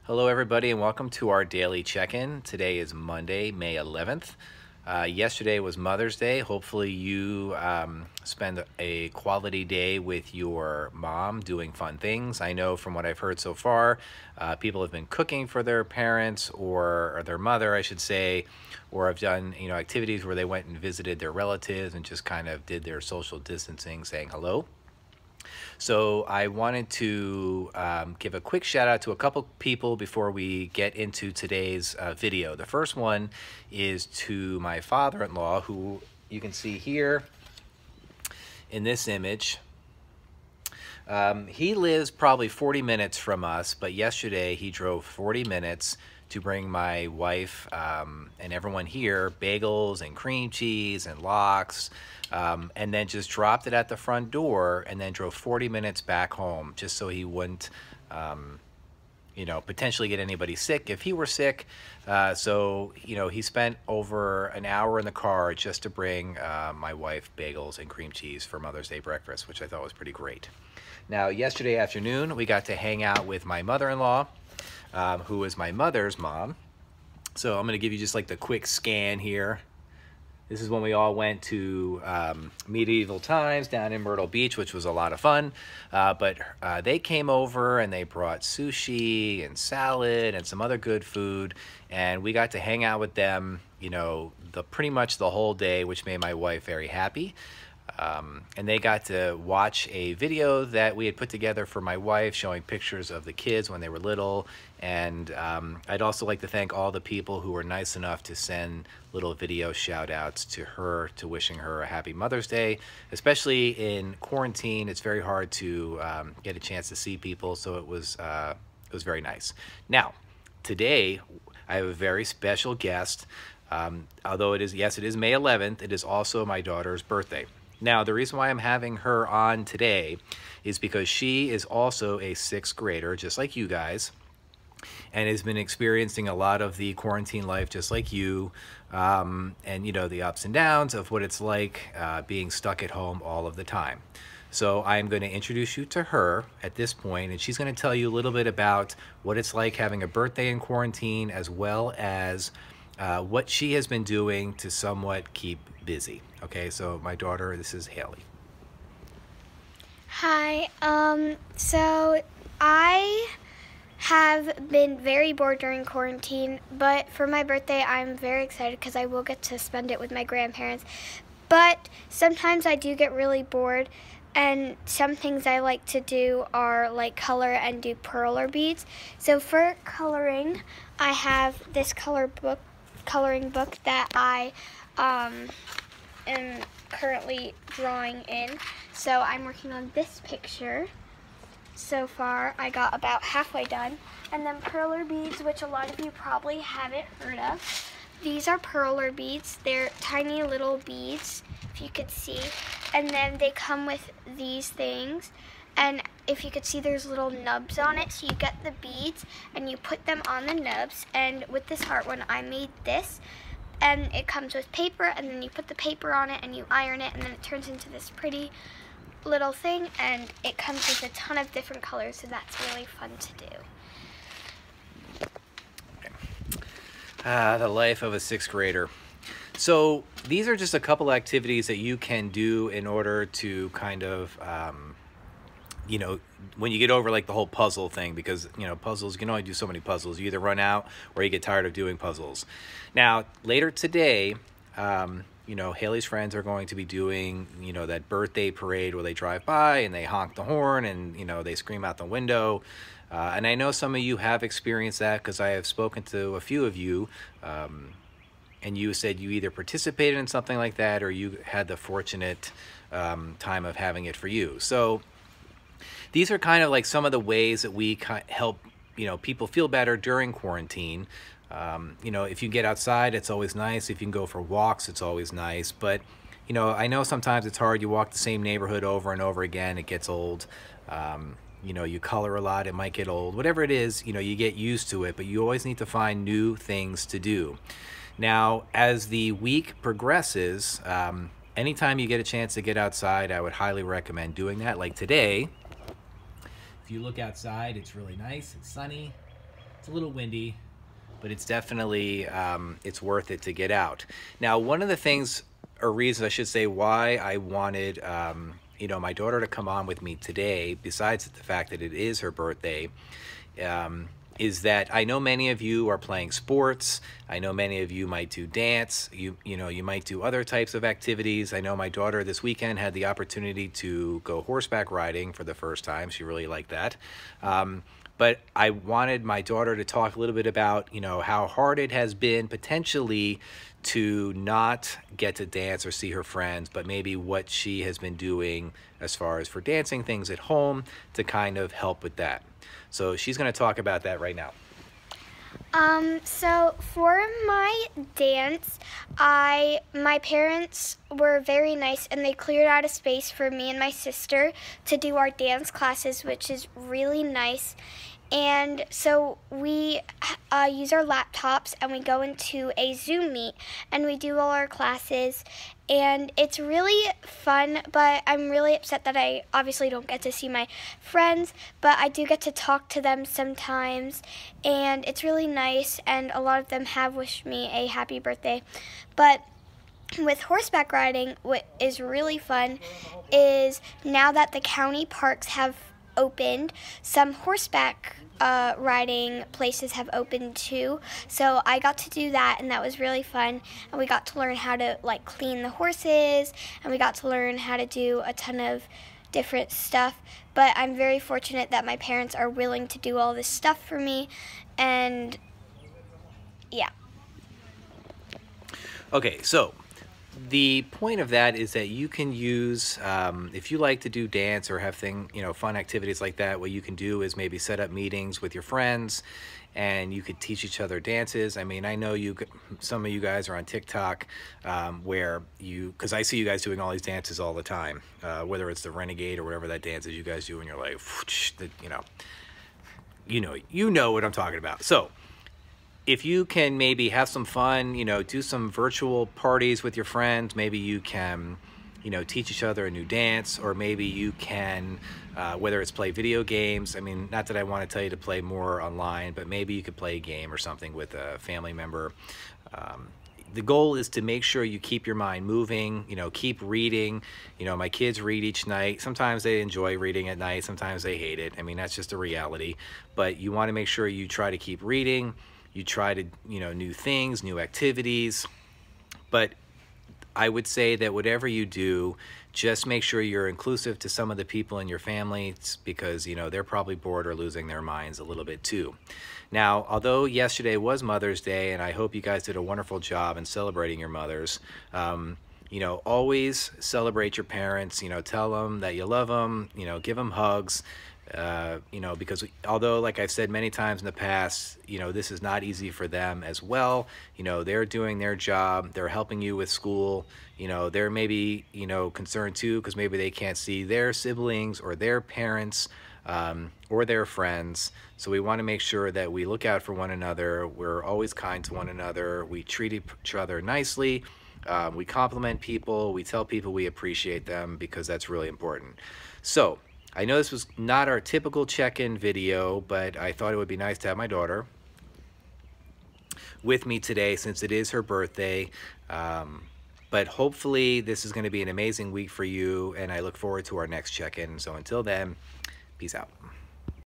Hello everybody and welcome to our daily check-in. Today is Monday, May 11th. Yesterday was Mother's Day. Hopefully you spend a quality day with your mom doing fun things. I know from what I've heard so far, people have been cooking for their parents or their mother, I should say, or have done activities where they went and visited their relatives and just kind of did their social distancing, saying hello. So I wanted to give a quick shout out to a couple people before we get into today's video. The first one is to my father-in-law, who you can see here in this image. He lives probably 40 minutes from us, but yesterday he drove 40 minutes to bring my wife and everyone here bagels and cream cheese and lox, and then just dropped it at the front door and then drove 40 minutes back home just so he wouldn't potentially get anybody sick if he were sick. So he spent over an hour in the car just to bring my wife bagels and cream cheese for Mother's Day breakfast, which I thought was pretty great. Now, yesterday afternoon, we got to hang out with my mother-in-law, who is my mother's mom. So I'm going to give you just like the quick scan here. This is when we all went to Medieval Times down in Myrtle Beach, which was a lot of fun. But they came over and they brought sushi and salad and some other good food. And we got to hang out with them, pretty much the whole day, which made my wife very happy. And they got to watch a video that we had put together for my wife showing pictures of the kids when they were little. And I'd also like to thank all the people who were nice enough to send little video shout outs to her, to wishing her a happy Mother's Day. Especially in quarantine, it's very hard to get a chance to see people, so it was very nice. Now, today I have a very special guest. Although it is May 11th, it is also my daughter's birthday. Now, the reason why I'm having her on today is because she is also a 6th grader, just like you guys, and has been experiencing a lot of the quarantine life just like you, and the ups and downs of what it's like being stuck at home all of the time. So I'm going to introduce you to her at this point, and she's going to tell you a little bit about what it's like having a birthday in quarantine, as well as what she has been doing to somewhat keep busy. Okay, so my daughter, this is Hailey. Hi, so I have been very bored during quarantine, but for my birthday I'm very excited because I will get to spend it with my grandparents. But sometimes I do get really bored, and some things I like to do are like color and do perler beads. So for coloring, I have this coloring book that I am currently drawing in. So I'm working on this picture. So far I got about halfway done. And then perler beads, which a lot of you probably haven't heard of. These are perler beads. They're tiny little beads, if you could see. And then they come with these things. And if you could see, there's little nubs on it. So you get the beads and you put them on the nubs. And with this heart one, I made this. And it comes with paper, and then you put the paper on it and you iron it, and then it turns into this pretty little thing, and it comes with a ton of different colors, so that's really fun to do. The life of a 6th grader. So these are just a couple activities that you can do in order to kind of when you get over like the whole puzzle thing, because puzzles, you can only do so many puzzles. You either run out or you get tired of doing puzzles. Now later today, Hailey's friends are going to be doing that birthday parade where they drive by and they honk the horn and they scream out the window, and I know some of you have experienced that because I have spoken to a few of you, and you said you either participated in something like that or you had the fortunate time of having it for you. So these are kind of like some of the ways that we help people feel better during quarantine. If you get outside, it's always nice. If you can go for walks, it's always nice. But I know sometimes it's hard. You walk the same neighborhood over and over again, it gets old. You color a lot, it might get old. Whatever it is, you get used to it, but you always need to find new things to do. Now, as the week progresses, anytime you get a chance to get outside, I would highly recommend doing that. Like today, if you look outside, it's really nice, it's sunny, it's It's a little windy, but it's definitely it's worth it to get out. Now, one of the things or reasons I should say why I wanted my daughter to come on with me today, besides the fact that it is her birthday, is that I know many of you are playing sports. I know many of you might do dance. You might do other types of activities. I know my daughter this weekend had the opportunity to go horseback riding for the first time. She really liked that. But I wanted my daughter to talk a little bit about, how hard it has been potentially to not get to dance or see her friends, but maybe what she has been doing as far as for dancing things at home to kind of help with that. So she's going to talk about that right now. So for my dance, my parents were very nice and they cleared out a space for me and my sister to do our dance classes, which is really nice. And so we use our laptops and we go into a Zoom meet and we do all our classes. And it's really fun, but I'm really upset that I obviously don't get to see my friends, but I do get to talk to them sometimes. And it's really nice, and a lot of them have wished me a happy birthday. But with horseback riding, what is really fun is now that the county parks have opened, some horseback riding places have opened too. So I got to do that, and that was really fun. And we got to learn how to clean the horses, and we got to learn how to do a ton of different stuff. But I'm very fortunate that my parents are willing to do all this stuff for me, and yeah. Okay, so the point of that is that you can use, if you like to do dance or have fun activities like that, what you can do is maybe set up meetings with your friends and you could teach each other dances. I mean, I know some of you guys are on TikTok because I see you guys doing all these dances all the time, whether it's the Renegade or whatever that dance is you guys do, and you're like, you know what I'm talking about. So if you can maybe have some fun, do some virtual parties with your friends, maybe you can, teach each other a new dance, or maybe you can, whether it's play video games. I mean, not that I want to tell you to play more online, but maybe you could play a game or something with a family member. The goal is to make sure you keep your mind moving, keep reading. My kids read each night. Sometimes they enjoy reading at night. Sometimes they hate it. I mean, that's just a reality. But you want to make sure you try to keep reading. You try to, new things, new activities. But I would say that whatever you do, just make sure you're inclusive to some of the people in your family, because, they're probably bored or losing their minds a little bit too. Now, although yesterday was Mother's Day, and I hope you guys did a wonderful job in celebrating your mothers, always celebrate your parents, tell them that you love them, give them hugs. Because although, like I've said many times in the past, this is not easy for them as well. They're doing their job. They're helping you with school. They're maybe, concerned too, because maybe they can't see their siblings or their parents or their friends. So we want to make sure that we look out for one another. We're always kind to one another. We treat each other nicely. We compliment people. We tell people we appreciate them, because that's really important. So I know this was not our typical check-in video, but I thought it would be nice to have my daughter with me today since it is her birthday. But hopefully this is going to be an amazing week for you, and I look forward to our next check-in. So until then, peace out.